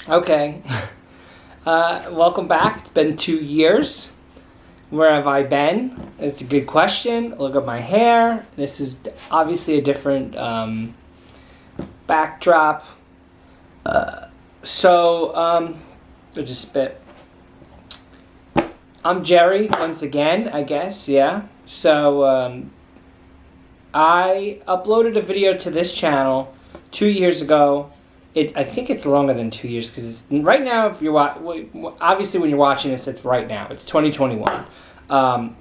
Okay. Welcome back. It's been 2 years. Where have I been? It's a good question. Look at my hair. This is obviously a different backdrop. I'll just spit. I'm Jerry once again, I guess, yeah. I uploaded a video to this channel 2 years ago. I think it's longer than 2 years because it's right now. If you're obviously when you're watching this, it's right now. It's 2021.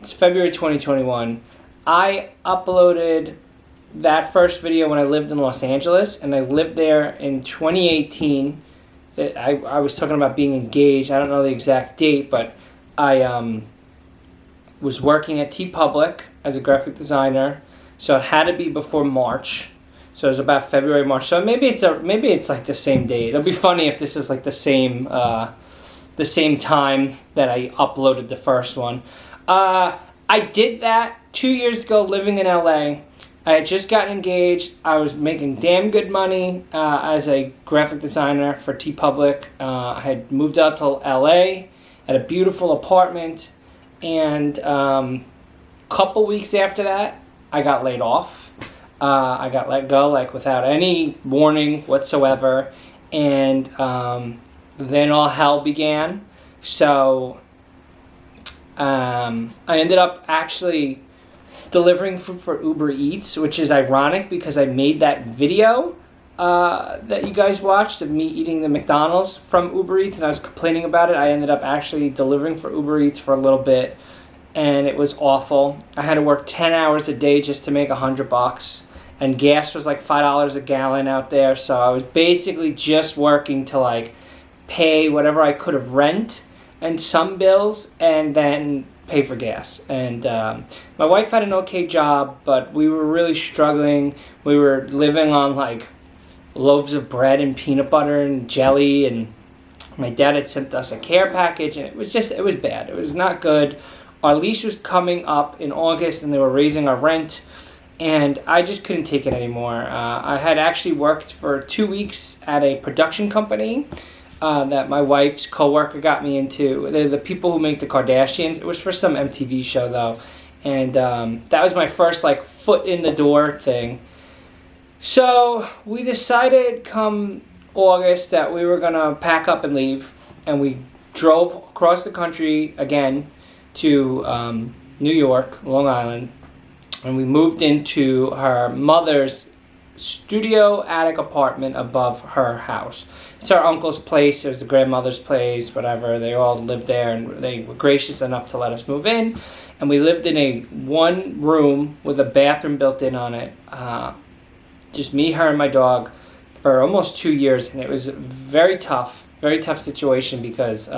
It's February 2021. I uploaded that first video when I lived in Los Angeles, and I lived there in 2018. I was talking about being engaged. I don't know the exact date, but I was working at TeePublic as a graphic designer, so it had to be before March. So it was about February, March. So maybe it's like the same date. It'll be funny if this is like the same time that I uploaded the first one. I did that 2 years ago, living in LA. I had just gotten engaged. I was making damn good money as a graphic designer for TeePublic. I had moved out to LA, had a beautiful apartment, and couple weeks after that, I got laid off. I got let go without any warning whatsoever, and then all hell began. So I ended up actually delivering food for Uber Eats, which is ironic because I made that video that you guys watched of me eating the McDonald's from Uber Eats, and I was complaining about it. I ended up actually delivering for Uber Eats for a little bit, and it was awful. I had to work 10 hours a day just to make $100, and gas was like $5 a gallon out there, so I was basically just working to pay whatever I could of rent and some bills, and then pay for gas. And my wife had an okay job, but we were really struggling. We were living on loaves of bread and peanut butter and jelly, and my dad had sent us a care package, and it was bad. It was not good. Our lease was coming up in August, and they were raising our rent, and I just couldn't take it anymore. I had actually worked for 2 weeks at a production company that my wife's coworker got me into. They're the people who make the Kardashians. It was for some MTV show though, and that was my first foot in the door thing. So we decided come August that we were gonna pack up and leave, and we drove across the country again to New York, Long Island, and we moved into her mother's studio attic apartment above her house. It's our uncle's place. It was the grandmother's place, whatever. They all lived there, and they were gracious enough to let us move in. And we lived in a one room with a bathroom built in on it. Just me, her, and my dog for almost 2 years, and it was a very tough situation because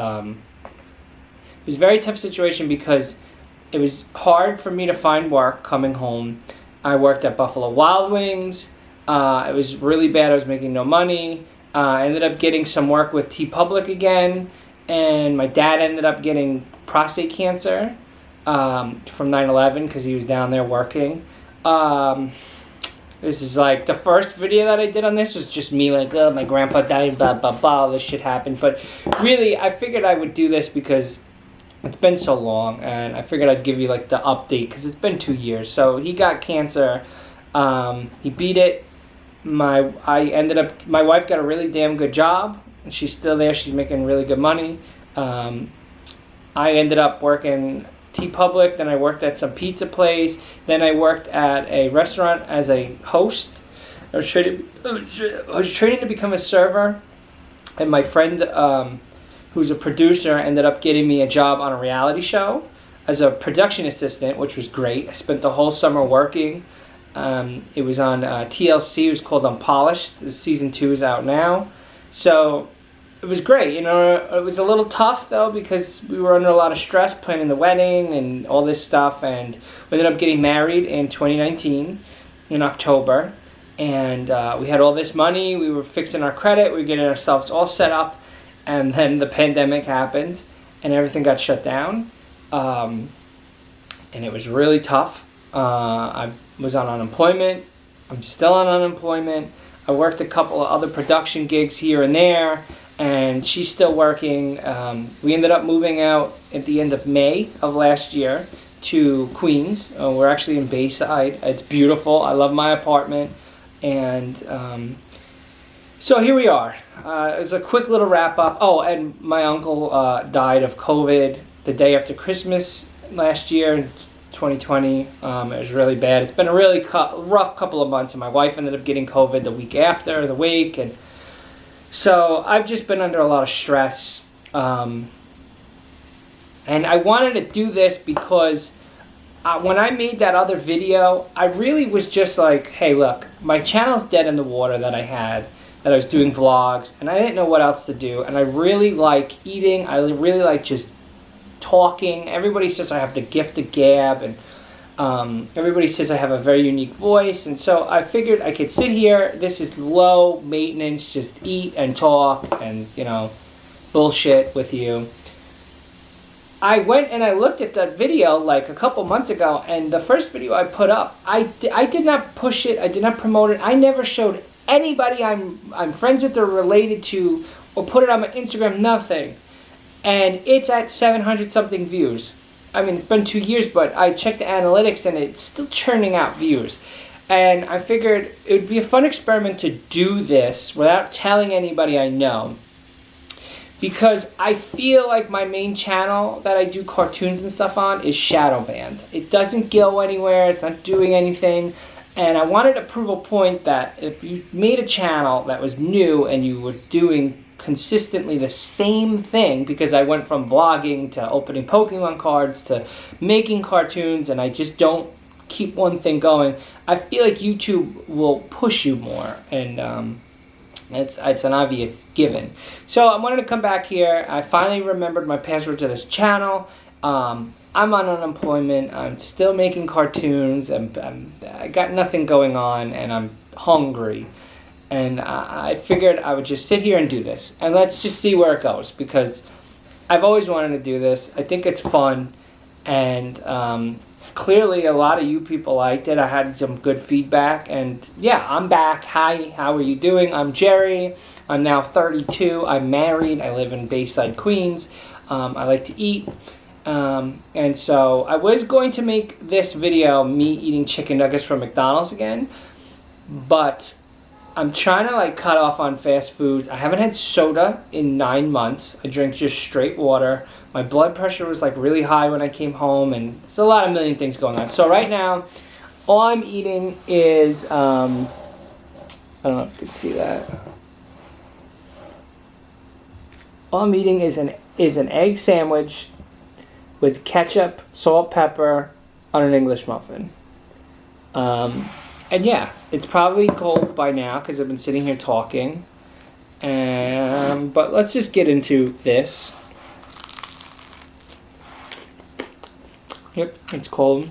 it was hard for me to find work coming home. I worked at Buffalo Wild Wings. It was really bad. I was making no money. I ended up getting some work with TeePublic again, and my dad ended up getting prostate cancer from 9/11 because he was down there working. This is the first video that I did on this was just me oh, my grandpa died, blah, blah, blah, all this shit happened. But really, I figured I would do this because it's been so long, and I figured I'd give you the update because it's been 2 years. So he got cancer. He beat it. My wife got a really damn good job, and she's still there. She's making really good money. I ended up working TeePublic, then I worked at some pizza place, then I worked at a restaurant as a host. I was training to become a server, and my friend who's a producer ended up getting me a job on a reality show as a production assistant, which was great. I spent the whole summer working. It was on TLC. It was called Unpolished. Season 2 is out now. So it was great. It was a little tough, though, because we were under a lot of stress planning the wedding and all this stuff. And we ended up getting married in 2019 in October. And we had all this money. We were fixing our credit. We were getting ourselves all set up. And then the pandemic happened, and everything got shut down. And it was really tough. I was on unemployment. I'm still on unemployment. I worked a couple of other production gigs here and there, and she's still working. We ended up moving out at the end of May of last year to Queens. We're actually in Bayside. It's beautiful. I love my apartment. And so here we are. It was a quick little wrap up. Oh, and my uncle died of COVID the day after Christmas last year, 2020. It was really bad. It's been a really rough couple of months, and my wife ended up getting COVID the week after, the wake, and so I've just been under a lot of stress. And I wanted to do this because when I made that other video, I really was just like, hey, look, my channel's dead in the water that I had, that I was doing vlogs, and I didn't know what else to do. And I really like eating. I really like just talking. Everybody says I have the gift of gab, and everybody says I have a very unique voice. And so I figured I could sit here. This is low maintenance, just eat and talk and, you know, bullshit with you. I went and I looked at that video like a couple months ago, and the first video I put up, I did not push it, I did not promote it, I never showed anybody I'm friends with or related to, or put it on my Instagram, nothing. And it's at 700 something views. I mean, it's been 2 years, but I checked the analytics and it's still churning out views. And I figured it would be a fun experiment to do this without telling anybody I know. Because I feel like my main channel that I do cartoons and stuff on is shadow banned. It doesn't go anywhere, it's not doing anything. And I wanted to prove a point that if you made a channel that was new and you were doing consistently the same thing, because I went from vlogging to opening Pokemon cards to making cartoons, and I just don't keep one thing going, I feel like YouTube will push you more, and it's an obvious given. So I wanted to come back here. I finally remembered my password to this channel. I'm on unemployment. I'm still making cartoons. I got nothing going on, and I'm hungry. And I figured I would just sit here and do this. And let's just see where it goes, because I've always wanted to do this. I think it's fun. And clearly a lot of you people liked it. I had some good feedback. And yeah, I'm back. Hi, how are you doing? I'm Jerry. I'm now 32. I'm married. I live in Bayside, Queens. I like to eat. And so I was going to make this video me eating chicken nuggets from McDonald's again. But I'm trying to like cut off on fast foods. I haven't had soda in 9 months. I drink just straight water. My blood pressure was like really high when I came home, and there's a million things going on. So right now, all I'm eating is, I don't know if you can see that. All I'm eating is an egg sandwich with ketchup, salt, pepper on an English muffin. And yeah, it's probably cold by now because I've been sitting here talking. But let's just get into this. Yep, it's cold.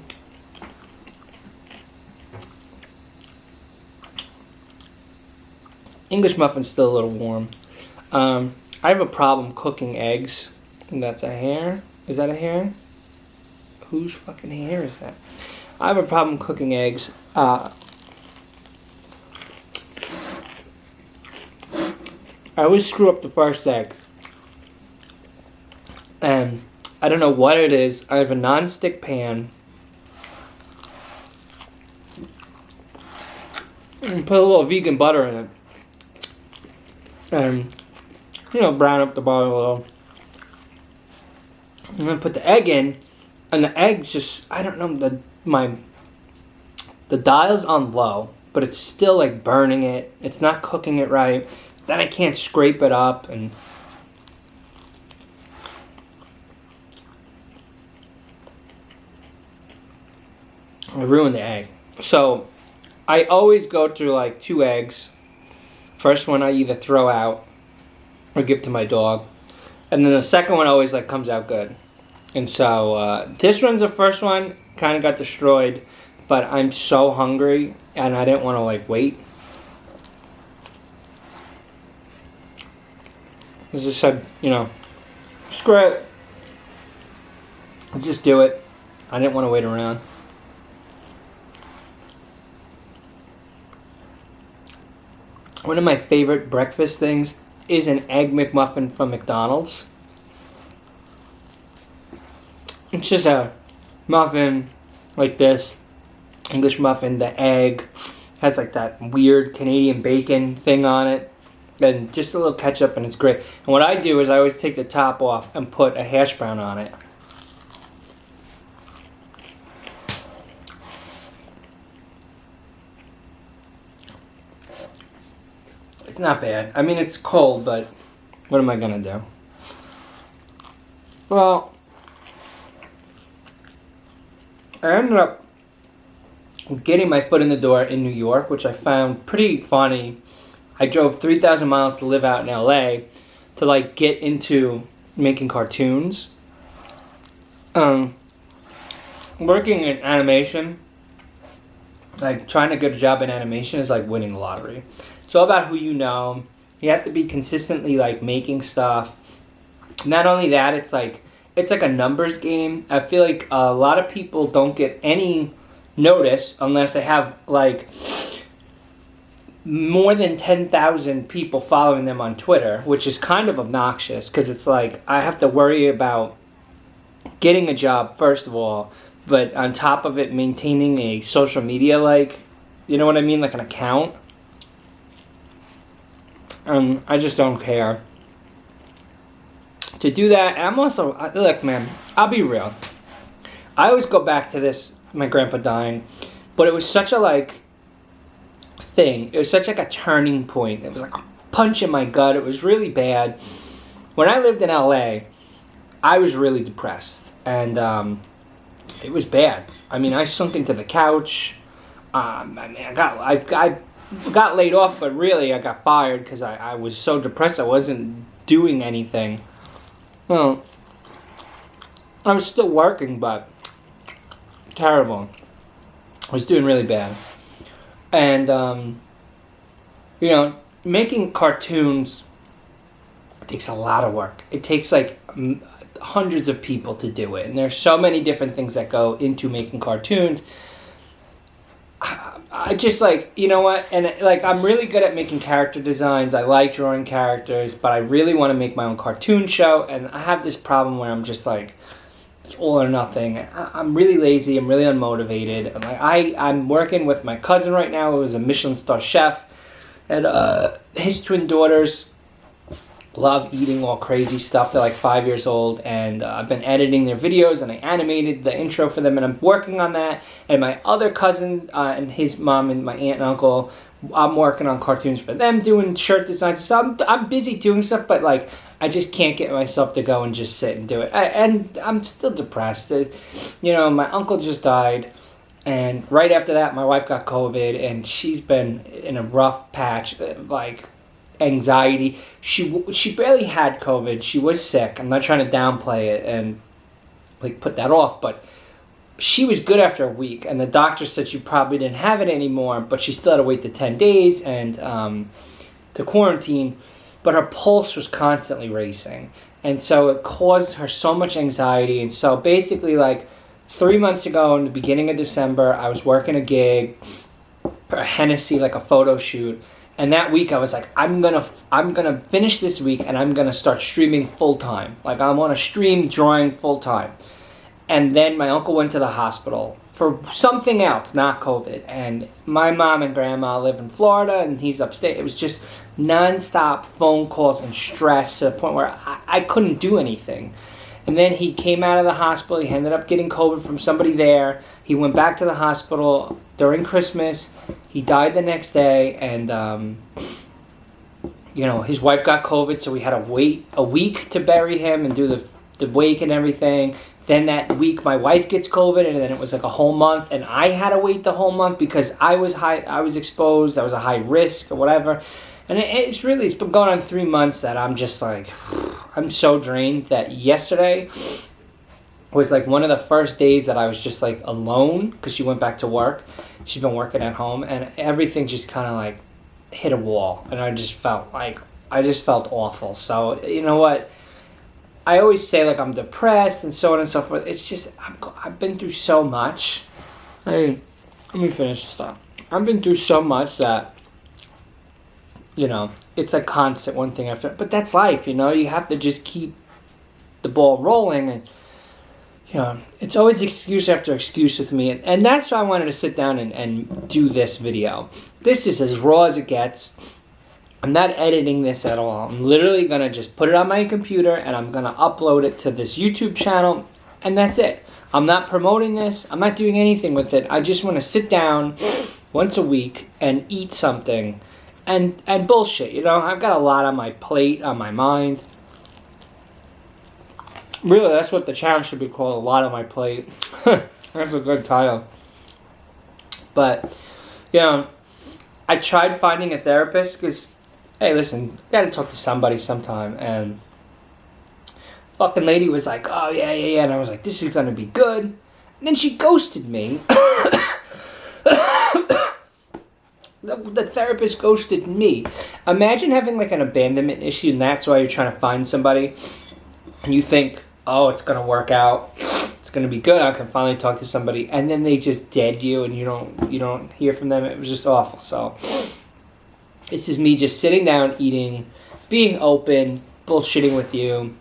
English muffin's still a little warm. I have a problem cooking eggs. And that's a hair. Is that a hair? Whose fucking hair is that? I have a problem cooking eggs. I always screw up the first egg. And I don't know what it is. I have a non-stick pan. And put a little vegan butter in it. And, you know, brown up the butter a little. And then put the egg in. And the egg just, I don't know, the dial's on low. But it's still like burning it. It's not cooking it right. Then I can't scrape it up, and I ruined the egg. So I always go through like 2 eggs. First one I either throw out or give to my dog, and then the second one always like comes out good. And so this one's the first one, kind of got destroyed, but I'm so hungry and I didn't want to like wait. I just said, you know, screw it. Just do it. I didn't want to wait around. One of my favorite breakfast things is an Egg McMuffin from McDonald's. It's just a muffin like this. English muffin. The egg has like that weird Canadian bacon thing on it. And just a little ketchup, and it's great. And what I do is I always take the top off and put a hash brown on it. It's not bad. I mean, it's cold, but what am I going to do? Well, I ended up getting my foot in the door in New York, which I found pretty funny. I drove 3,000 miles to live out in LA to like get into making cartoons. Working in animation, like trying to get a job in animation is like winning the lottery. It's all about who you know. You have to be consistently like making stuff. Not only that, it's like a numbers game. I feel like a lot of people don't get any notice unless they have like more than 10,000 people following them on Twitter, which is kind of obnoxious because it's like I have to worry about getting a job first of all, but on top of it maintaining a social media, like, you know what I mean, like an account. I just don't care to do that. And I'm also, look man, I'll be real, I always go back to this, my grandpa dying, but it was such a like thing, it was such like a turning point. It was like a punch in my gut. It was really bad. When I lived in LA, I was really depressed, and it was bad. I mean, I sunk into the couch. I mean, I got laid off, but really I got fired because I was so depressed I wasn't doing anything. Well, I was still working, but terrible. I was doing really bad. And, you know, making cartoons takes a lot of work. It takes like hundreds of people to do it. And there's so many different things that go into making cartoons. I just like, you know what, and like I'm really good at making character designs. I like drawing characters, but I really want to make my own cartoon show, and I have this problem where I'm just like, it's all or nothing. I'm really lazy. I'm really unmotivated. And like I'm working with my cousin right now, who is a Michelin star chef, and his twin daughters love eating all crazy stuff. They're like 5 years old, and I've been editing their videos, and I animated the intro for them, and I'm working on that. And my other cousin and his mom and my aunt and uncle, I'm working on cartoons for them, doing shirt designs. So I'm busy doing stuff, but like I just can't get myself to go and just sit and do it. And I'm still depressed. You know, my uncle just died, and right after that, my wife got COVID, and she's been in a rough patch, like anxiety. She barely had COVID. She was sick. I'm not trying to downplay it and like put that off, but she was good after a week, and the doctor said she probably didn't have it anymore, but she still had to wait the 10 days and to quarantine, but her pulse was constantly racing, and so it caused her so much anxiety. And so basically like 3 months ago in the beginning of December, I was working a gig for a Hennessy, like a photo shoot. And that week I was like, I'm gonna finish this week, and I'm gonna start streaming full time. Like I want to stream drawing full time. And then my uncle went to the hospital for something else, not COVID. And my mom and grandma live in Florida, and he's upstate. It was just nonstop phone calls and stress to the point where I couldn't do anything. And then he came out of the hospital. He ended up getting COVID from somebody there. He went back to the hospital during Christmas. He died the next day, and you know, his wife got COVID, so we had to wait a week to bury him and do the wake and everything. Then that week, my wife gets COVID, and then it was like a whole month, and I had to wait the whole month because I was exposed. I was a high risk or whatever. And it's been going on 3 months that I'm just like, I'm so drained that yesterday was like one of the first days that I was just like alone because she went back to work. She's been working at home, and everything just kind of like hit a wall, and I just felt awful. So you know what? I always say like I'm depressed and so on and so forth. It's just I've been through so much. Hey, let me finish this stuff. I've been through so much that you know, it's a constant one thing after. But that's life, you know. You have to just keep the ball rolling, and you know, it's always excuse after excuse with me, and that's why I wanted to sit down and do this video. This is as raw as it gets. I'm not editing this at all. I'm literally going to just put it on my computer, and I'm going to upload it to this YouTube channel, and that's it. I'm not promoting this. I'm not doing anything with it. I just want to sit down once a week and eat something and bullshit. You know, I've got a lot on my plate, on my mind. Really, that's what the channel should be called, a lot on my plate. That's a good title. But, you know, I tried finding a therapist because, hey, listen, you gotta talk to somebody sometime. And fucking lady was like, oh, yeah. And I was like, this is gonna be good. And then she ghosted me. The therapist ghosted me. Imagine having like an abandonment issue, and that's why you're trying to find somebody. And you think, oh, it's going to work out. It's going to be good. I can finally talk to somebody. And then they just dead you, and you don't hear from them. It was just awful. So this is me just sitting down, eating, being open, bullshitting with you.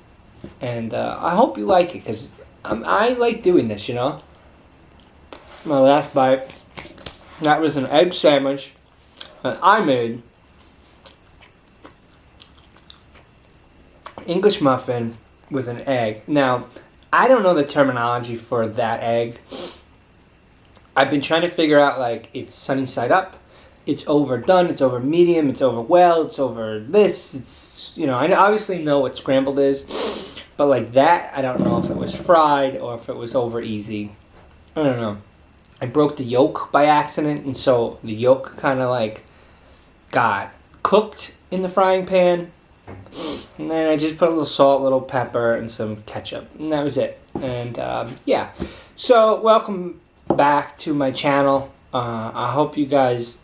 And I hope you like it, because I like doing this, you know. My last bite, that was an egg sandwich that I made. English muffin with an egg. Now, I don't know the terminology for that egg. I've been trying to figure out, like, it's sunny side up, it's overdone, it's over medium, it's over well, it's over this, it's, you know, I obviously know what scrambled is, but like that, I don't know if it was fried or if it was over easy. I don't know. I broke the yolk by accident, and so the yolk kind of like got cooked in the frying pan. And then I just put a little salt, a little pepper, and some ketchup. And that was it. And, yeah. So, welcome back to my channel. I hope you guys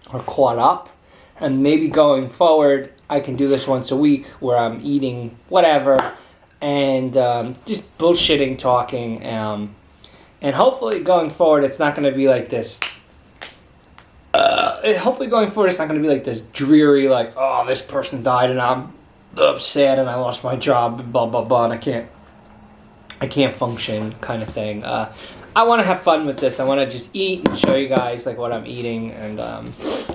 are caught up. And maybe going forward, I can do this once a week where I'm eating whatever. And just bullshitting, talking. And hopefully going forward, it's not going to be like this. Hopefully going forward, it's not going to be like this dreary, like, oh, this person died and I'm upset and I lost my job and blah, blah, blah, and I can't function kind of thing. I want to have fun with this. I want to just eat and show you guys, like, what I'm eating. And I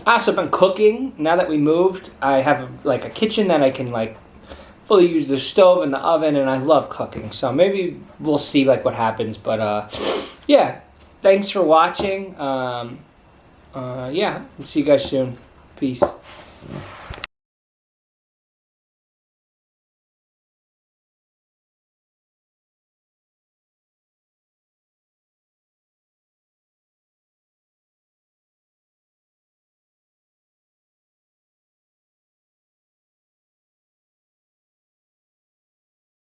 also been cooking. Now that we moved, I have, like, a kitchen that I can, like, fully use the stove and the oven, and I love cooking. So maybe we'll see, like, what happens. But, yeah, thanks for watching. Yeah, see you guys soon. Peace.